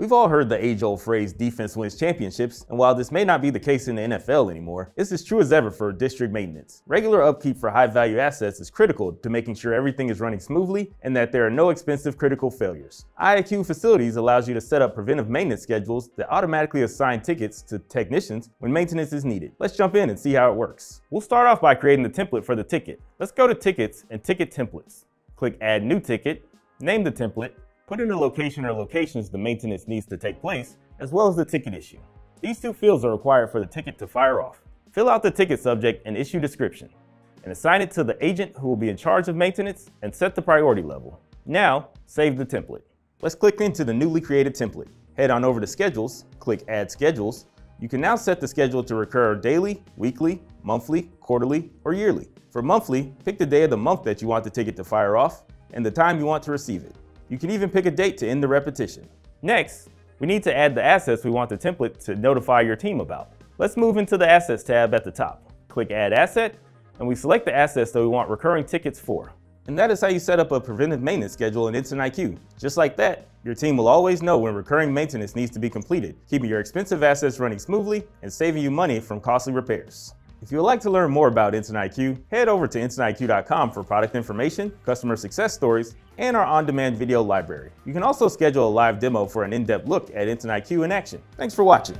We've all heard the age-old phrase, defense wins championships, and while this may not be the case in the NFL anymore, it's as true as ever for district maintenance. Regular upkeep for high-value assets is critical to making sure everything is running smoothly and that there are no expensive critical failures. iiQ Facilities allows you to set up preventive maintenance schedules that automatically assign tickets to technicians when maintenance is needed. Let's jump in and see how it works. We'll start off by creating the template for the ticket. Let's go to Tickets and Ticket Templates. Click Add New Ticket, name the template, put in the location or locations the maintenance needs to take place, as well as the ticket issue. These two fields are required for the ticket to fire off. Fill out the ticket subject and issue description, and assign it to the agent who will be in charge of maintenance, and set the priority level. Now, save the template. Let's click into the newly created template. Head on over to Schedules, click Add Schedules. You can now set the schedule to recur daily, weekly, monthly, quarterly, or yearly. For monthly, pick the day of the month that you want the ticket to fire off and the time you want to receive it. You can even pick a date to end the repetition. Next, we need to add the assets we want the template to notify your team about. Let's move into the Assets tab at the top. Click Add Asset, and we select the assets that we want recurring tickets for. And that is how you set up a preventive maintenance schedule in iiQ. Just like that, your team will always know when recurring maintenance needs to be completed, keeping your expensive assets running smoothly and saving you money from costly repairs. If you would like to learn more about iiQ, head over to iiQ.com for product information, customer success stories, and our on-demand video library. You can also schedule a live demo for an in-depth look at iiQ in action. Thanks for watching.